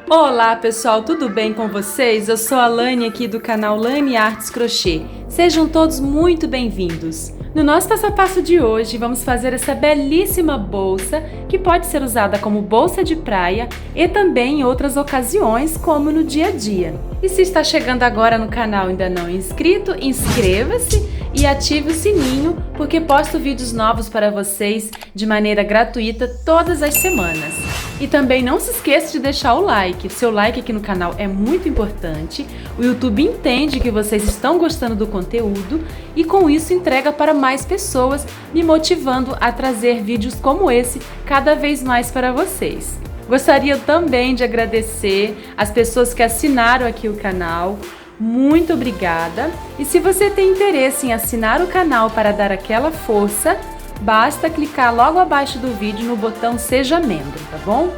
Olá pessoal, tudo bem com vocês? Eu sou a Lani aqui do canal Lani Artes Crochê. Sejam todos muito bem-vindos. No nosso passo a passo de hoje, vamos fazer essa belíssima bolsa que pode ser usada como bolsa de praia e também em outras ocasiões, como no dia a dia. E se está chegando agora no canal e ainda não é inscrito, inscreva-se e ative o sininho, porque posto vídeos novos para vocês de maneira gratuita todas as semanas. E também não se esqueça de deixar o like. Seu like aqui no canal é muito importante. O YouTube entende que vocês estão gostando do conteúdo e com isso entrega para mais pessoas, me motivando a trazer vídeos como esse cada vez mais para vocês. Gostaria também de agradecer as pessoas que assinaram aqui o canal. Muito obrigada! E se você tem interesse em assinar o canal para dar aquela força, basta clicar logo abaixo do vídeo no botão Seja Membro, tá bom?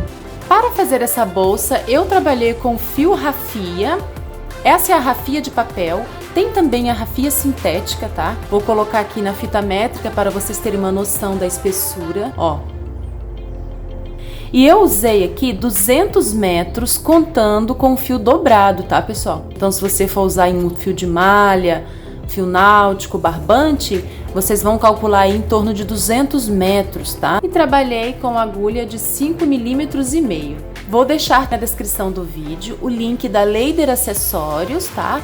Para fazer essa bolsa, eu trabalhei com fio rafia. Essa é a rafia de papel. Tem também a rafia sintética, tá? Vou colocar aqui na fita métrica para vocês terem uma noção da espessura, ó. E eu usei aqui 200 metros contando com fio dobrado, tá, pessoal? Então, se você for usar em um fio de malha, fio náutico, barbante, vocês vão calcular aí em torno de 200 metros, tá? E trabalhei com agulha de 5,5 mm. Vou deixar na descrição do vídeo o link da Leider Acessórios, tá?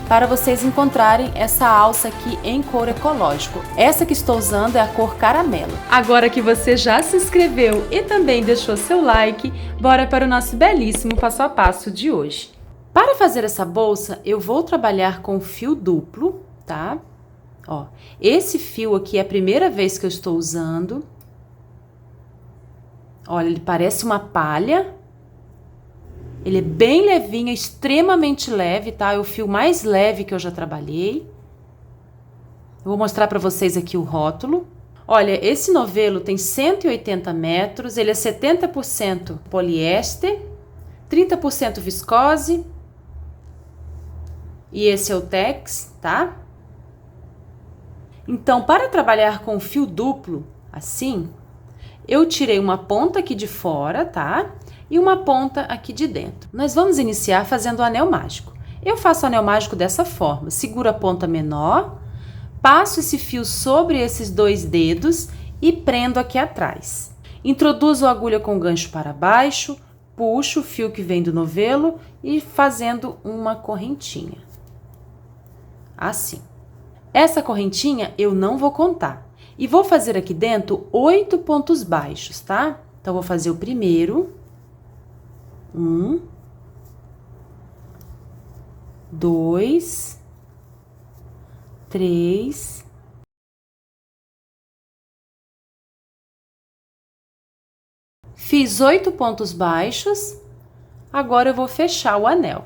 Para vocês encontrarem essa alça aqui em couro ecológico. Essa que estou usando é a cor caramelo. Agora que você já se inscreveu e também deixou seu like, bora para o nosso belíssimo passo a passo de hoje. Para fazer essa bolsa, eu vou trabalhar com fio duplo, tá? Ó, esse fio aqui é a primeira vez que eu estou usando. Olha, ele parece uma palha. Ele é bem levinho, extremamente leve, tá? É o fio mais leve que eu já trabalhei. Eu vou mostrar para vocês aqui o rótulo. Olha, esse novelo tem 180 metros, ele é 70% poliéster, 30% viscose. E esse é o tex, tá? Então, para trabalhar com fio duplo, assim, eu tirei uma ponta aqui de fora, tá? E uma ponta aqui de dentro. Nós vamos iniciar fazendo o anel mágico. Eu faço o anel mágico dessa forma. Seguro a ponta menor, passo esse fio sobre esses dois dedos e prendo aqui atrás. Introduzo a agulha com gancho para baixo, puxo o fio que vem do novelo e fazendo uma correntinha. Assim. Essa correntinha eu não vou contar. E vou fazer aqui dentro 8 pontos baixos, tá? Então, vou fazer o primeiro. 1, 2, 3, 5. Fiz 8 pontos baixos. Agora eu vou fechar o anel.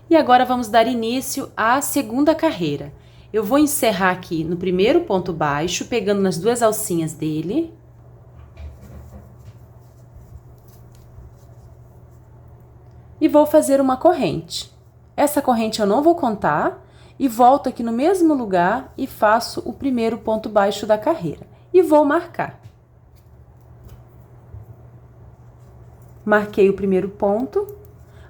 E agora vamos dar início à segunda carreira. Eu vou encerrar aqui no primeiro ponto baixo, pegando nas duas alcinhas dele. E vou fazer uma corrente. Essa corrente eu não vou contar e volto aqui no mesmo lugar e faço o primeiro ponto baixo da carreira. E vou marcar. Marquei o primeiro ponto.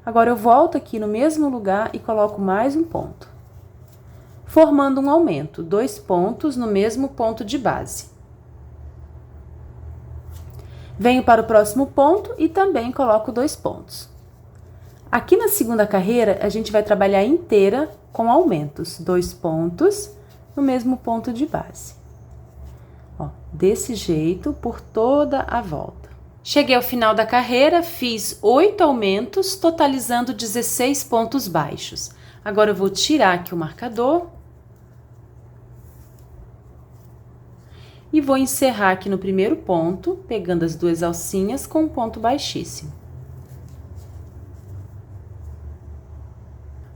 Agora eu volto aqui no mesmo lugar e coloco mais um ponto, formando um aumento, 2 pontos no mesmo ponto de base. Venho para o próximo ponto e também coloco 2 pontos. Aqui na segunda carreira, a gente vai trabalhar inteira com aumentos, 2 pontos no mesmo ponto de base. Ó, desse jeito, por toda a volta. Cheguei ao final da carreira, fiz 8 aumentos, totalizando 16 pontos baixos. Agora eu vou tirar aqui o marcador. E vou encerrar aqui no primeiro ponto, pegando as duas alcinhas com um ponto baixíssimo.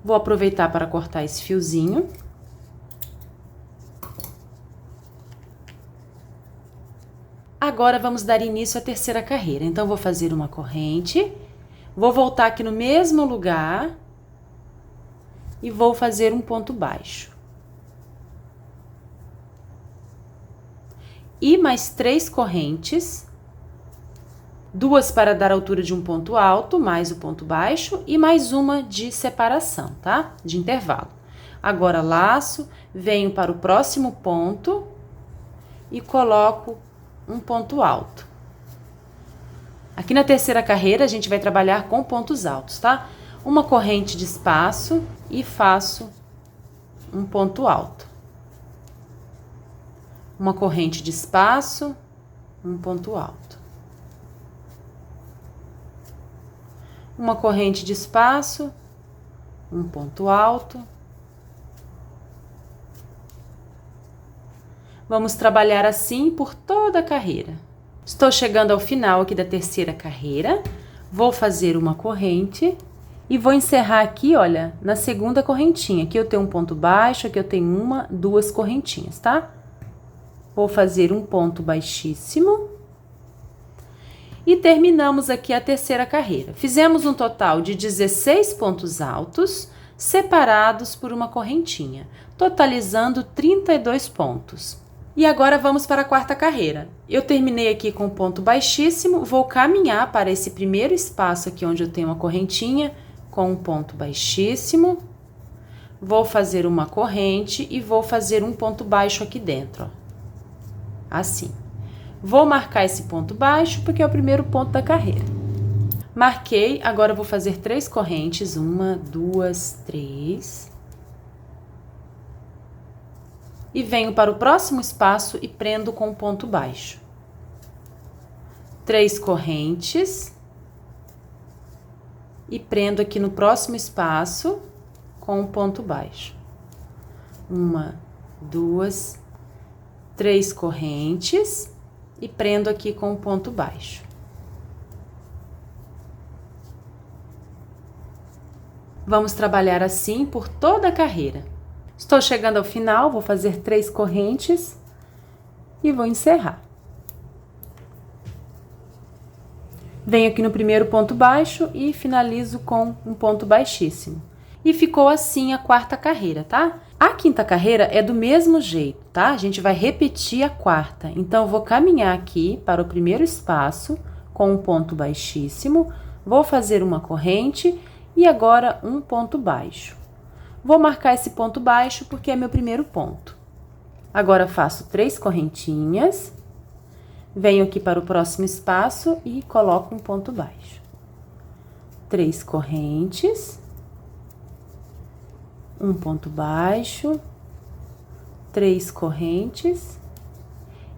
Vou aproveitar para cortar esse fiozinho. Agora, vamos dar início à terceira carreira. Então, vou fazer uma corrente, vou voltar aqui no mesmo lugar e vou fazer um ponto baixo. e mais 3 correntes, 2 para dar a altura de um ponto alto, mais o ponto baixo, e mais uma de separação, tá? De intervalo. Agora, laço, venho para o próximo ponto e coloco um ponto alto. Aqui na terceira carreira, a gente vai trabalhar com pontos altos, tá? Uma corrente de espaço e faço um ponto alto. Uma corrente de espaço, um ponto alto. Uma corrente de espaço, um ponto alto. Vamos trabalhar assim por toda a carreira. Estou chegando ao final aqui da terceira carreira, vou fazer uma corrente e vou encerrar aqui, olha, na segunda correntinha. Aqui eu tenho um ponto baixo, aqui eu tenho duas correntinhas, tá? Vou fazer um ponto baixíssimo e terminamos aqui a terceira carreira. Fizemos um total de 16 pontos altos, separados por uma correntinha, totalizando 32 pontos. E agora vamos para a quarta carreira. Eu terminei aqui com um ponto baixíssimo, vou caminhar para esse primeiro espaço aqui onde eu tenho uma correntinha, com um ponto baixíssimo, vou fazer uma corrente e vou fazer um ponto baixo aqui dentro, ó. Assim. Vou marcar esse ponto baixo porque é o primeiro ponto da carreira. Marquei, agora eu vou fazer 3 correntes, 1, 2, 3. E venho para o próximo espaço e prendo com um ponto baixo. 3 correntes. E prendo aqui no próximo espaço com um ponto baixo. 1, 2, 3 correntes e prendo aqui com um ponto baixo. Vamos trabalhar assim por toda a carreira. Estou chegando ao final, vou fazer 3 correntes e vou encerrar. Venho aqui no primeiro ponto baixo e finalizo com um ponto baixíssimo. E ficou assim a quarta carreira, tá? A quinta carreira é do mesmo jeito, tá? A gente vai repetir a quarta. Então, eu vou caminhar aqui para o primeiro espaço com um ponto baixíssimo, vou fazer uma corrente e agora um ponto baixo. Vou marcar esse ponto baixo porque é meu primeiro ponto. Agora, faço 3 correntinhas, venho aqui para o próximo espaço e coloco um ponto baixo. 3 correntes, um ponto baixo, 3 correntes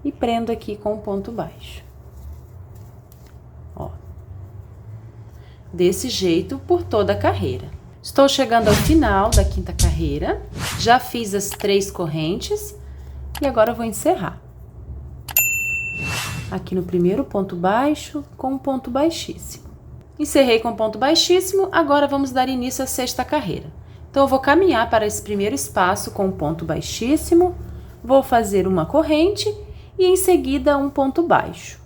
e prendo aqui com um ponto baixo. Ó. Desse jeito por toda a carreira. Estou chegando ao final da quinta carreira, já fiz as 3 correntes e agora eu vou encerrar. Aqui no primeiro ponto baixo com um ponto baixíssimo. Encerrei com ponto baixíssimo, agora vamos dar início à sexta carreira. Então, eu vou caminhar para esse primeiro espaço com um ponto baixíssimo, vou fazer uma corrente e em seguida um ponto baixo.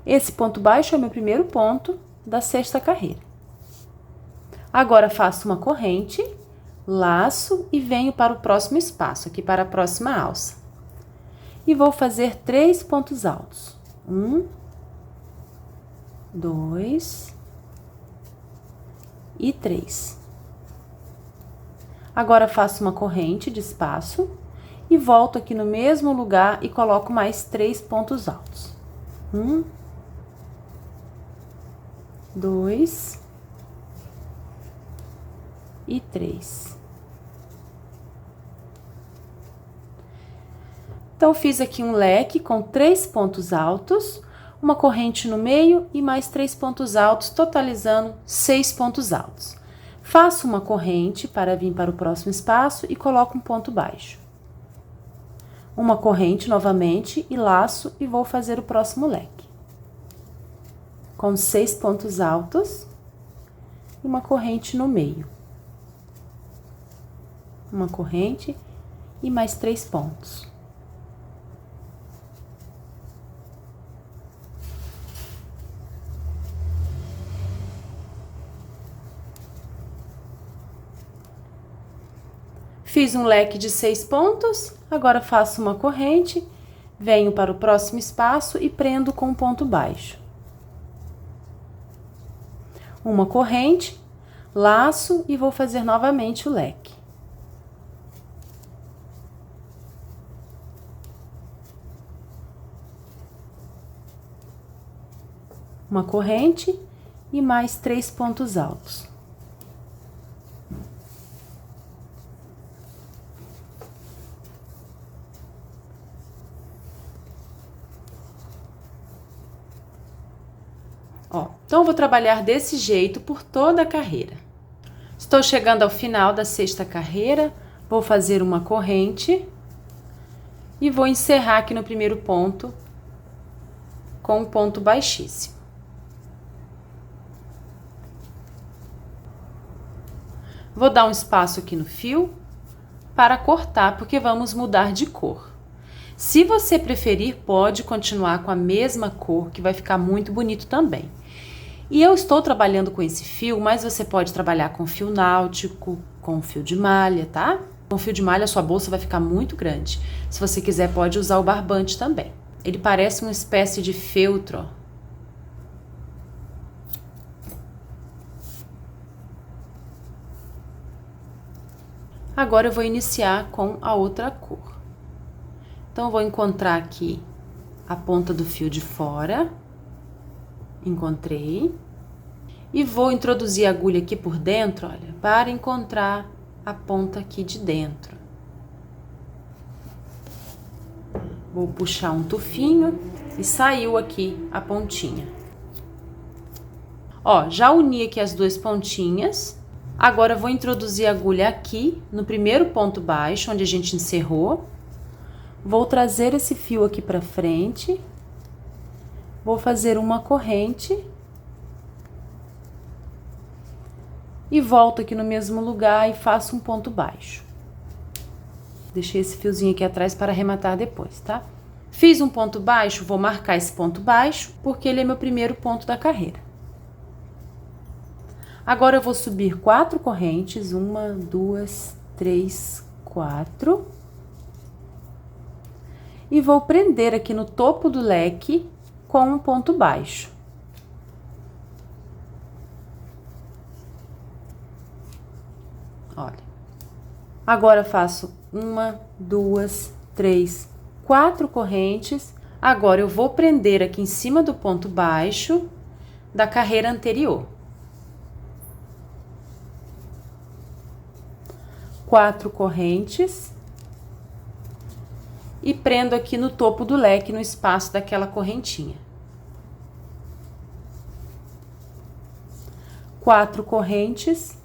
Esse ponto baixo é o meu primeiro ponto da sexta carreira. Agora, faço uma corrente, laço e venho para o próximo espaço, aqui para a próxima alça. E vou fazer 3 pontos altos. 1, 2 e 3. Agora, faço uma corrente de espaço e volto aqui no mesmo lugar e coloco mais 3 pontos altos. 1, 2 e 3. Então, fiz aqui um leque com 3 pontos altos, uma corrente no meio e mais 3 pontos altos, totalizando 6 pontos altos. Faço uma corrente para vir para o próximo espaço e coloco um ponto baixo. Uma corrente novamente e laço e vou fazer o próximo leque. Com 6 pontos altos e uma corrente no meio. Uma corrente e mais 3 pontos. Fiz um leque de 6 pontos, agora faço uma corrente, venho para o próximo espaço e prendo com um ponto baixo. Uma corrente, laço e vou fazer novamente o leque. Uma corrente e mais 3 pontos altos. Ó, então eu vou trabalhar desse jeito por toda a carreira. Estou chegando ao final da 6ª carreira, vou fazer uma corrente e vou encerrar aqui no primeiro ponto com um ponto baixíssimo. Vou dar um espaço aqui no fio para cortar, porque vamos mudar de cor. Se você preferir, pode continuar com a mesma cor, que vai ficar muito bonito também. E eu estou trabalhando com esse fio, mas você pode trabalhar com fio náutico, com fio de malha, tá? Com fio de malha, a sua bolsa vai ficar muito grande. Se você quiser, pode usar o barbante também. Ele parece uma espécie de feltro, ó. Agora eu vou iniciar com a outra cor. Então, eu vou encontrar aqui a ponta do fio de fora. Encontrei. E vou introduzir a agulha aqui por dentro, olha, para encontrar a ponta aqui de dentro. Vou puxar um tufinho e saiu aqui a pontinha. Ó, já uni aqui as 2 pontinhas. Agora, eu vou introduzir a agulha aqui, no primeiro ponto baixo, onde a gente encerrou. Vou trazer esse fio aqui pra frente. Vou fazer uma corrente. E volto aqui no mesmo lugar e faço um ponto baixo. Deixei esse fiozinho aqui atrás para arrematar depois, tá? Fiz um ponto baixo, vou marcar esse ponto baixo, porque ele é meu primeiro ponto da carreira. Agora, eu vou subir 4 correntes, 1, 2, 3, 4. E vou prender aqui no topo do leque com um ponto baixo. Olha. Agora, faço 1, 2, 3, 4 correntes. Agora, eu vou prender aqui em cima do ponto baixo da carreira anterior. 4 correntes e prendo aqui no topo do leque, no espaço daquela correntinha. 4 correntes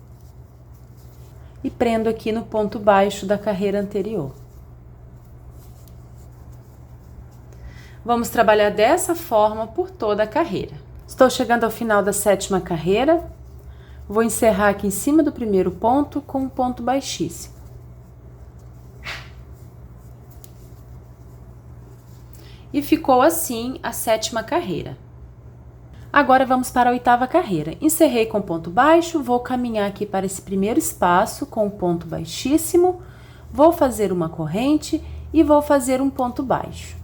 e prendo aqui no ponto baixo da carreira anterior. Vamos trabalhar dessa forma por toda a carreira. Estou chegando ao final da 7ª carreira. Vou encerrar aqui em cima do primeiro ponto com um ponto baixíssimo. E ficou assim a 7ª carreira. Agora, vamos para a 8ª carreira. Encerrei com ponto baixo, vou caminhar aqui para esse primeiro espaço com um ponto baixíssimo, vou fazer uma corrente e vou fazer um ponto baixo.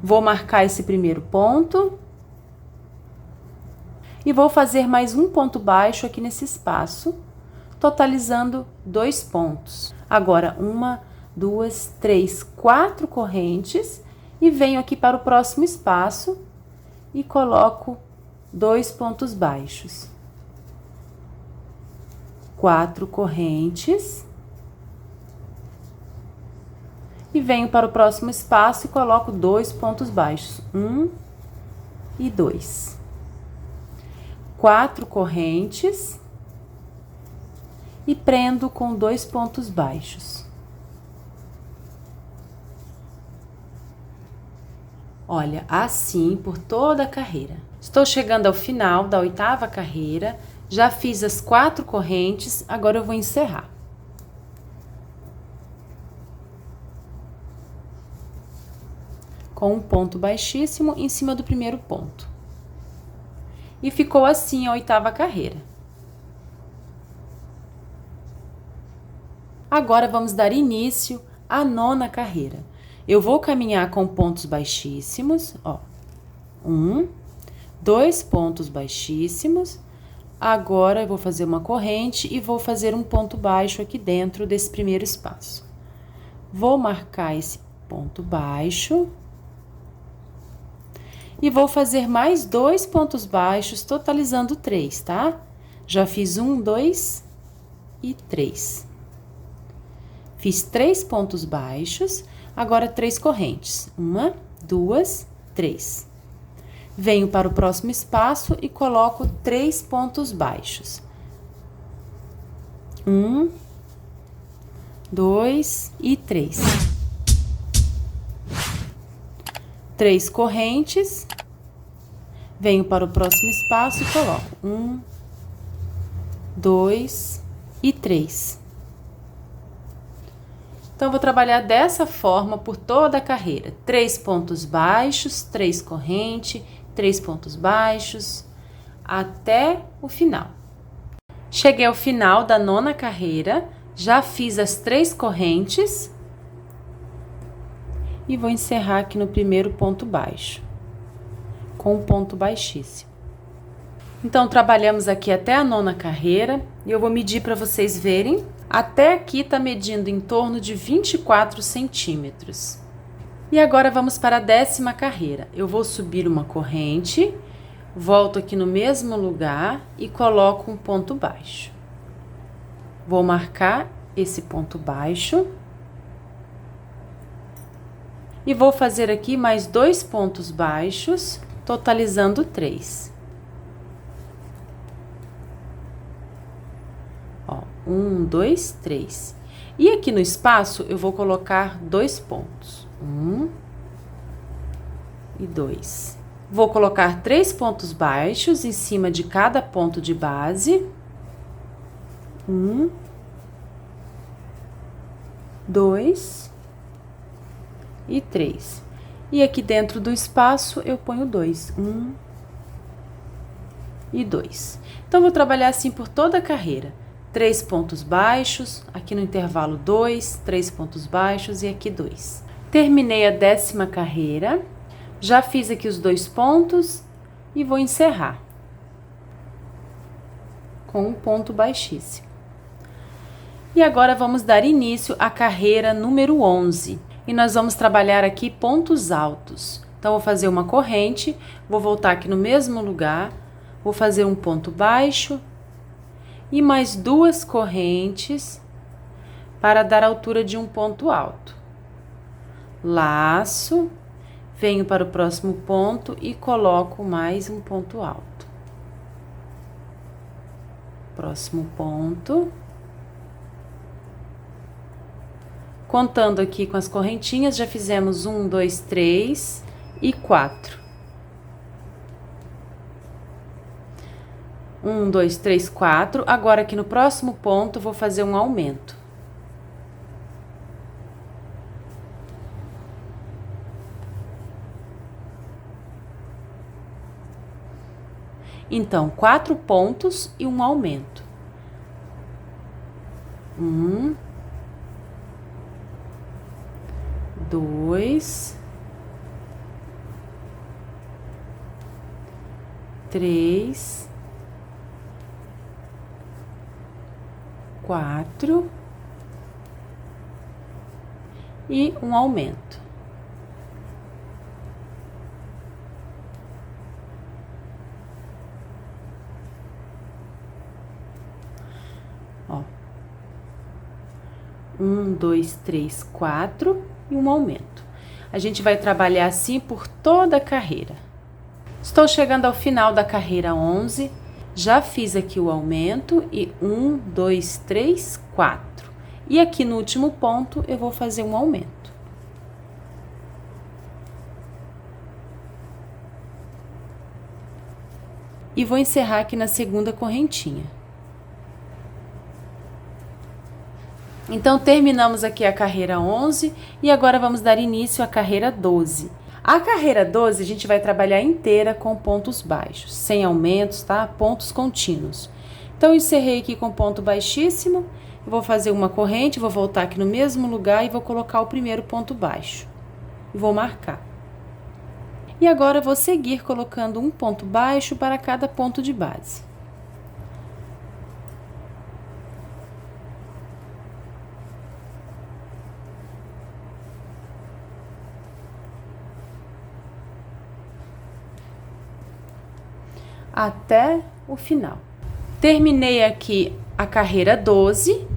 Vou marcar esse primeiro ponto. E vou fazer mais um ponto baixo aqui nesse espaço, totalizando 2 pontos. Agora, 1, 2, 3, 4 correntes e venho aqui para o próximo espaço e coloco 2 pontos baixos. 4 correntes. E venho para o próximo espaço e coloco 2 pontos baixos. 1 e 2. 4 correntes e prendo com 2 pontos baixos. Olha, assim por toda a carreira. Estou chegando ao final da 8ª carreira, já fiz as 4 correntes, agora eu vou encerrar. Com um ponto baixíssimo em cima do primeiro ponto. E ficou assim a 8ª carreira. Agora vamos dar início à nona carreira. Eu vou caminhar com pontos baixíssimos, ó. 1, 2 pontos baixíssimos. Agora eu vou fazer uma corrente e vou fazer um ponto baixo aqui dentro desse primeiro espaço. Vou marcar esse ponto baixo. E vou fazer mais 2 pontos baixos, totalizando 3, tá? Já fiz 1, 2 e 3. Fiz 3 pontos baixos, agora 3 correntes. 1, 2, 3. Venho para o próximo espaço e coloco 3 pontos baixos. 1, 2 e 3. 3 correntes. Venho para o próximo espaço e coloco 1, 2 e 3. Então, vou trabalhar dessa forma por toda a carreira. 3 pontos baixos, 3 correntes, 3 pontos baixos, até o final. Cheguei ao final da nona carreira, já fiz as 3 correntes e vou encerrar aqui no primeiro ponto baixo, com um ponto baixíssimo. Então, trabalhamos aqui até a nona carreira e eu vou medir para vocês verem. Até aqui tá medindo em torno de 24 centímetros. E agora vamos para a 10ª carreira. Eu vou subir uma corrente, volto aqui no mesmo lugar e coloco um ponto baixo. Vou marcar esse ponto baixo. E vou fazer aqui mais 2 pontos baixos, totalizando 3. 1, 2, 3. E aqui no espaço, eu vou colocar 2 pontos. 1 e 2. Vou colocar 3 pontos baixos em cima de cada ponto de base. 1, 2 e 3. E aqui dentro do espaço, eu ponho 2. 1 e 2. Então, vou trabalhar assim por toda a carreira. 3 pontos baixos, aqui no intervalo 2, 3 pontos baixos e aqui 2. Terminei a 10ª carreira, já fiz aqui os 2 pontos e vou encerrar com um ponto baixíssimo. E agora vamos dar início à carreira número 11 e nós vamos trabalhar aqui pontos altos. Então, vou fazer uma corrente, vou voltar aqui no mesmo lugar, vou fazer um ponto baixo e mais 2 correntes para dar a altura de um ponto alto. Laço, venho para o próximo ponto e coloco mais um ponto alto. Próximo ponto. Contando aqui com as correntinhas, já fizemos 1, 2, 3 e 4. 1, 2, 3, 4. Agora, aqui no próximo ponto, vou fazer um aumento. Então, 4 pontos e um aumento. 1, 2, 3, 4 e um aumento. Ó, 1, 2, 3, 4 e um aumento. A gente vai trabalhar assim por toda a carreira. Estou chegando ao final da carreira 11. Já fiz aqui o aumento e 1, 2, 3, 4. E aqui no último ponto, eu vou fazer um aumento. E vou encerrar aqui na segunda correntinha. Então, terminamos aqui a carreira 11 e agora vamos dar início à carreira 12. A carreira 12, a gente vai trabalhar inteira com pontos baixos, sem aumentos, tá? Pontos contínuos. Então, eu encerrei aqui com ponto baixíssimo, Eu vou fazer uma corrente, vou voltar aqui no mesmo lugar e vou colocar o primeiro ponto baixo. E vou marcar. E agora, eu vou seguir colocando um ponto baixo para cada ponto de base. Até o final. Terminei aqui a carreira 12.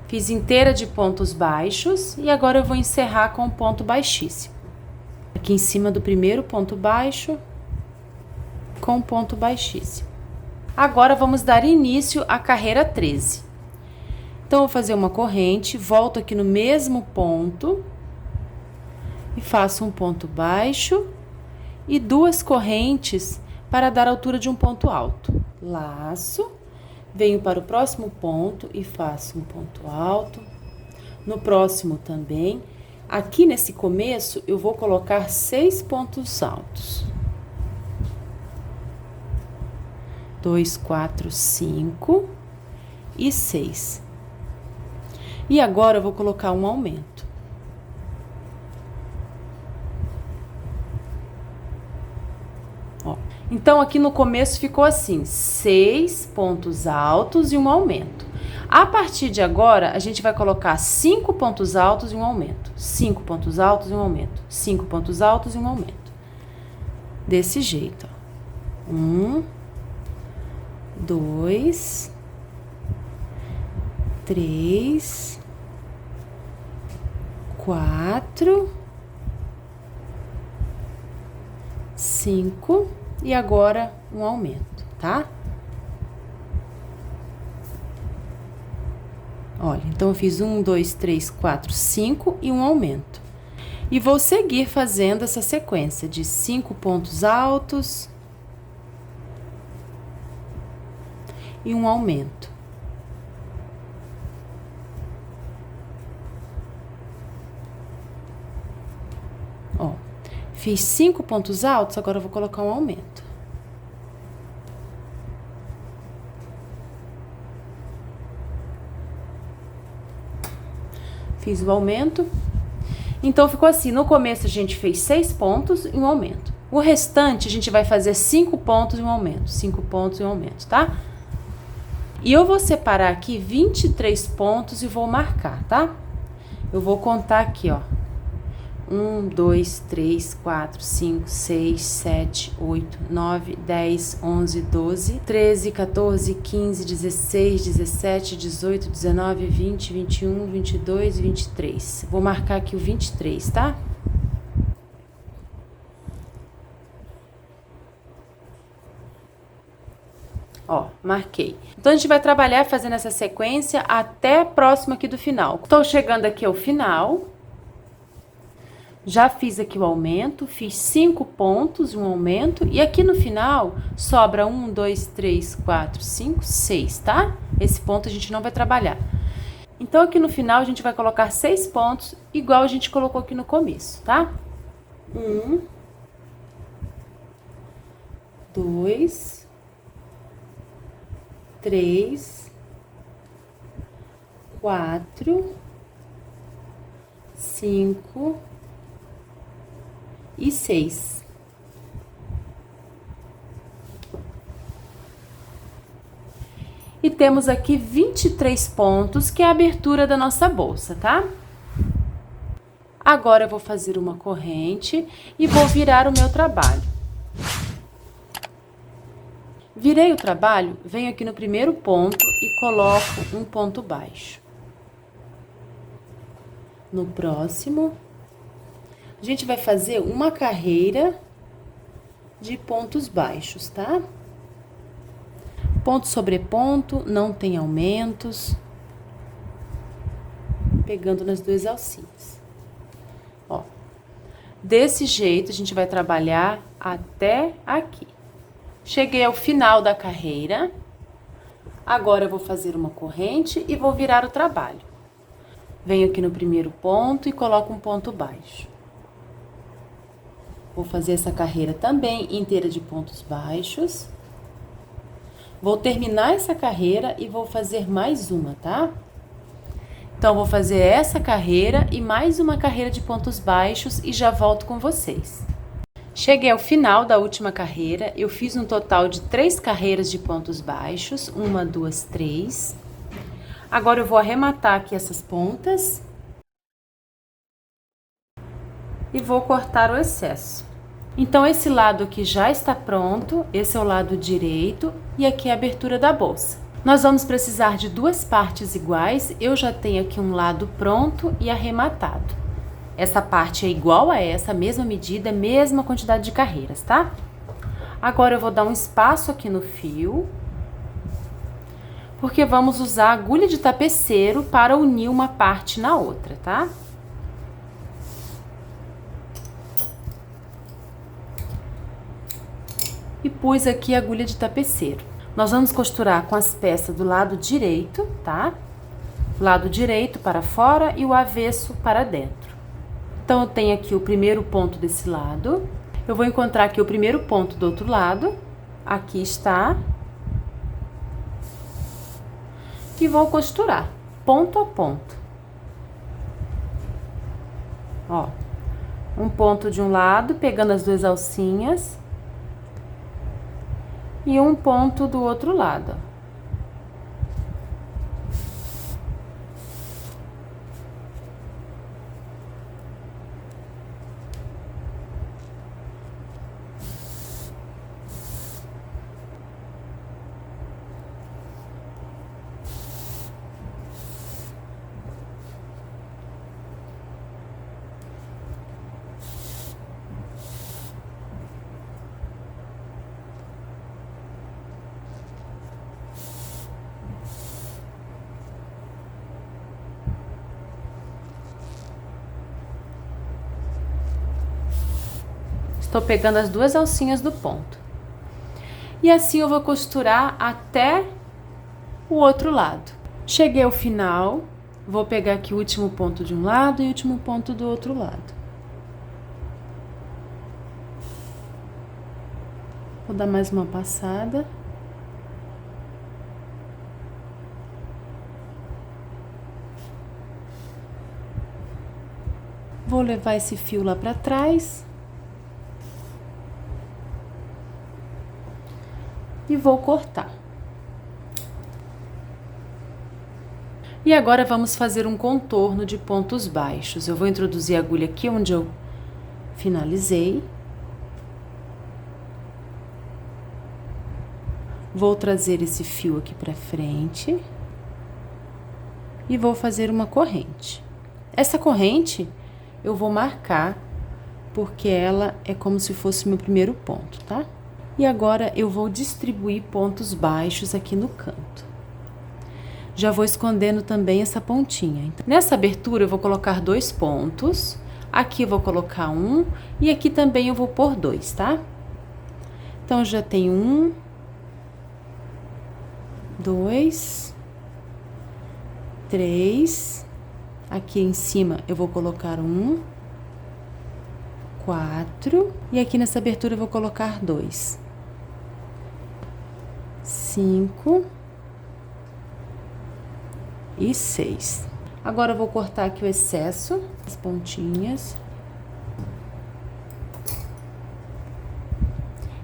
Fiz inteira de pontos baixos e agora eu vou encerrar com um ponto baixíssimo. Aqui em cima do primeiro ponto baixo, com um ponto baixíssimo. Agora, vamos dar início à carreira 13. Então, eu vou fazer uma corrente, volto aqui no mesmo ponto e faço um ponto baixo e 2 correntes para dar a altura de um ponto alto. Laço, venho para o próximo ponto e faço um ponto alto. No próximo também. Aqui nesse começo, eu vou colocar 6 pontos altos. 2, 4, 5 e 6. E agora, eu vou colocar um aumento. Ó. Então, aqui no começo ficou assim, 6 pontos altos e um aumento. A partir de agora, a gente vai colocar 5 pontos altos e um aumento. 5 pontos altos e um aumento. 5 pontos altos e um aumento. Desse jeito, ó. 1, 2, 3, 4, 5 e agora um aumento, tá? Olha, então eu fiz 1, 2, 3, 4, 5 e um aumento. E vou seguir fazendo essa sequência de 5 pontos altos e um aumento. Ó, fiz 5 pontos altos, agora eu vou colocar um aumento. Fiz o aumento. Então, ficou assim, no começo a gente fez 6 pontos e um aumento. O restante a gente vai fazer 5 pontos e um aumento, 5 pontos e um aumento, tá? E eu vou separar aqui 23 pontos e vou marcar, tá? Eu vou contar aqui, ó. 1, 2, 3, 4, 5, 6, 7, 8, 9, 10, 11, 12, 13, 14, 15, 16, 17, 18, 19, 20, 21, 22 e 23. Vou marcar aqui o 23, tá? Ó, marquei. Então, a gente vai trabalhar fazendo essa sequência até próximo aqui do final. Tô chegando aqui ao final. Já fiz aqui o aumento, fiz 5 pontos, um aumento, e aqui no final sobra 1, 2, 3, 4, 5, 6, tá? Esse ponto a gente não vai trabalhar. Então, aqui no final a gente vai colocar 6 pontos, igual a gente colocou aqui no começo, tá? 1, 2, 3, 4, 5 e 6. E temos aqui 23 pontos, que é a abertura da nossa bolsa, tá? Agora eu vou fazer uma corrente e vou virar o meu trabalho. Virei o trabalho, venho aqui no primeiro ponto e coloco um ponto baixo. No próximo, a gente vai fazer uma carreira de pontos baixos, tá? Ponto sobre ponto, não tem aumentos. Pegando nas 2 alcinhas. Ó, desse jeito a gente vai trabalhar até aqui. Cheguei ao final da carreira. Agora eu vou fazer uma corrente e vou virar o trabalho. Venho aqui no primeiro ponto e coloco um ponto baixo. Vou fazer essa carreira também inteira de pontos baixos. Vou terminar essa carreira e vou fazer mais uma, tá? Então, vou fazer essa carreira e mais uma carreira de pontos baixos e já volto com vocês. Cheguei ao final da última carreira, eu fiz um total de 3 carreiras de pontos baixos, 1, 2, 3. Agora eu vou arrematar aqui essas pontas e vou cortar o excesso. Então, esse lado aqui já está pronto, esse é o lado direito e aqui é a abertura da bolsa. Nós vamos precisar de 2 partes iguais, eu já tenho aqui um lado pronto e arrematado. Essa parte é igual a essa, mesma medida, mesma quantidade de carreiras, tá? Agora eu vou dar um espaço aqui no fio, porque vamos usar a agulha de tapeceiro para unir uma parte na outra, tá? E pus aqui a agulha de tapeceiro. Nós vamos costurar com as peças do lado direito, tá? Lado direito para fora e o avesso para dentro. Então, eu tenho aqui o primeiro ponto desse lado. Eu vou encontrar aqui o primeiro ponto do outro lado. Aqui está. E vou costurar, ponto a ponto. Ó, um ponto de um lado, pegando as 2 alcinhas. E um ponto do outro lado, ó. Estou pegando as 2 alcinhas do ponto. E assim eu vou costurar até o outro lado. Cheguei ao final, vou pegar aqui o último ponto de um lado e o último ponto do outro lado. Vou dar mais uma passada. Vou levar esse fio lá para trás. E vou cortar. E agora vamos fazer um contorno de pontos baixos. Eu vou introduzir a agulha aqui onde eu finalizei. Vou trazer esse fio aqui pra frente. E vou fazer uma corrente. Essa corrente eu vou marcar, porque ela é como se fosse o meu primeiro ponto, tá? E agora eu vou distribuir pontos baixos aqui no canto. Já vou escondendo também essa pontinha. Então, nessa abertura eu vou colocar 2 pontos. Aqui eu vou colocar 1 e aqui também eu vou pôr 2, tá? Então, eu já tenho 1, 2, 3. Aqui em cima eu vou colocar 1, 4. E aqui nessa abertura eu vou colocar 2. 5 e 6. Agora eu vou cortar aqui o excesso, as pontinhas.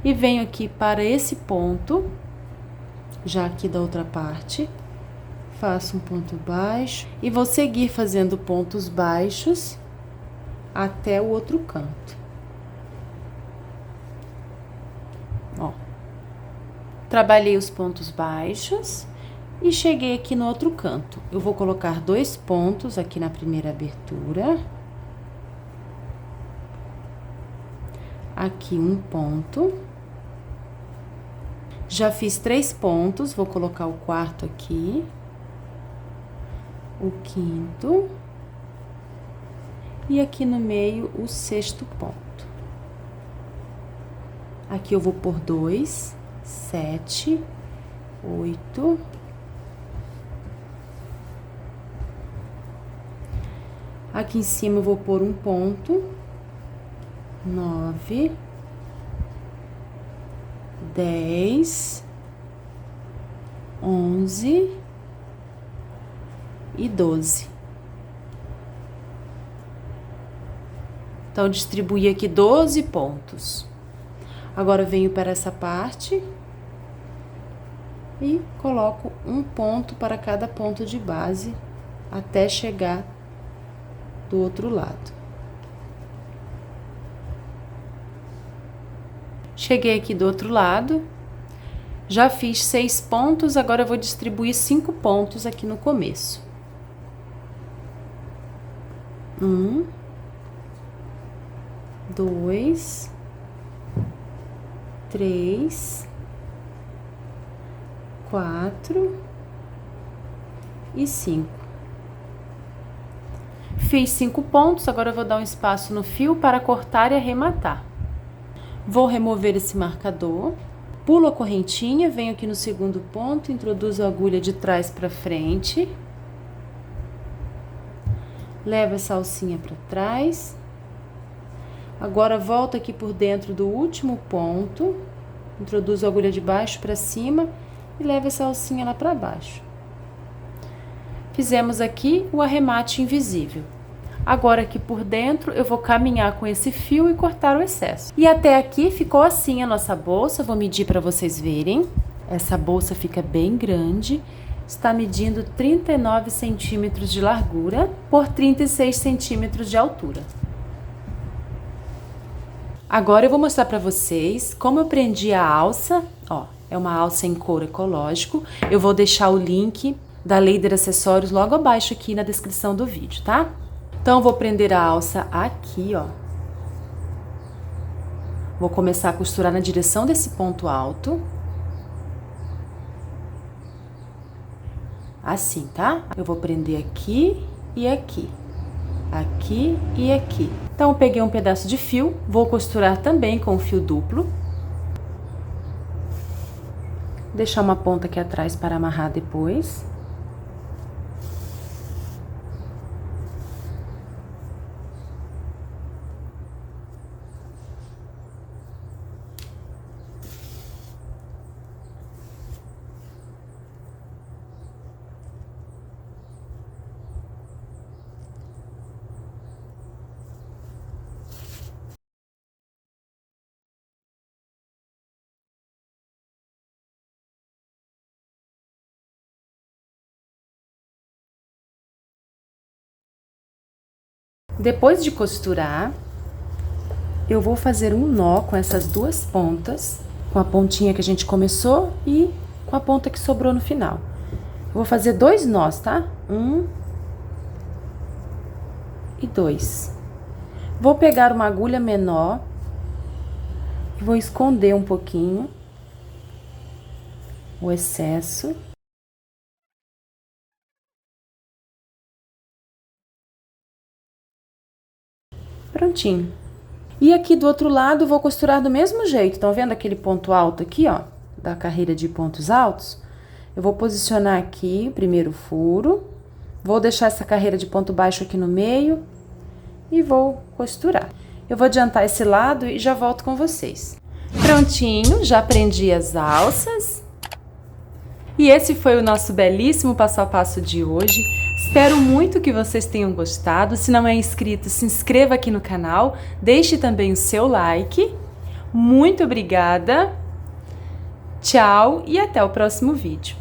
E venho aqui para esse ponto, já aqui da outra parte, faço um ponto baixo e vou seguir fazendo pontos baixos até o outro canto. Ó. Trabalhei os pontos baixos e cheguei aqui no outro canto. Eu vou colocar 2 pontos aqui na primeira abertura. Aqui um ponto. Já fiz 3 pontos, vou colocar o 4º aqui. O 5º. E aqui no meio o 6º ponto. Aqui eu vou pôr 2. 7, 8. Aqui em cima eu vou pôr um ponto. 9, 10, 11 e 12. Então, eu distribuí aqui 12 pontos. Agora, eu venho para essa parte e coloco um ponto para cada ponto de base até chegar do outro lado. Cheguei aqui do outro lado, já fiz 6 pontos, agora eu vou distribuir 5 pontos aqui no começo. 1, 2, 3, 4 e 5. Fiz 5 pontos, agora eu vou dar um espaço no fio para cortar e arrematar. Vou remover esse marcador, pulo a correntinha, venho aqui no segundo ponto, introduzo a agulha de trás para frente, levo essa alcinha para trás. Agora, volto aqui por dentro do último ponto, introduzo a agulha de baixo para cima e levo essa alcinha lá para baixo. Fizemos aqui o arremate invisível. Agora, aqui por dentro, eu vou caminhar com esse fio e cortar o excesso. E até aqui ficou assim a nossa bolsa. Vou medir para vocês verem. Essa bolsa fica bem grande. Está medindo 39 centímetros de largura por 36 centímetros de altura. Agora eu vou mostrar para vocês como eu prendi a alça. Ó, é uma alça em couro ecológico. Eu vou deixar o link da Leider Acessórios logo abaixo aqui na descrição do vídeo, tá? Então, eu vou prender a alça aqui, ó. Vou começar a costurar na direção desse ponto alto. Assim, tá? Eu vou prender aqui e aqui. Aqui e aqui. Então, eu peguei um pedaço de fio, vou costurar também com o fio duplo. Deixar uma ponta aqui atrás para amarrar depois. Depois de costurar, eu vou fazer um nó com essas duas pontas, com a pontinha que a gente começou e com a ponta que sobrou no final. Eu vou fazer 2 nós, tá? 1 e 2. Vou pegar uma agulha menor e vou esconder um pouquinho o excesso. Prontinho. E aqui do outro lado, vou costurar do mesmo jeito. Estão vendo aquele ponto alto aqui, ó? Da carreira de pontos altos? Eu vou posicionar aqui o primeiro furo. Vou deixar essa carreira de ponto baixo aqui no meio. E vou costurar. Eu vou adiantar esse lado e já volto com vocês. Prontinho, já prendi as alças. E esse foi o nosso belíssimo passo a passo de hoje. Espero muito que vocês tenham gostado. Se não é inscrito, se inscreva aqui no canal. Deixe também o seu like. Muito obrigada. Tchau e até o próximo vídeo.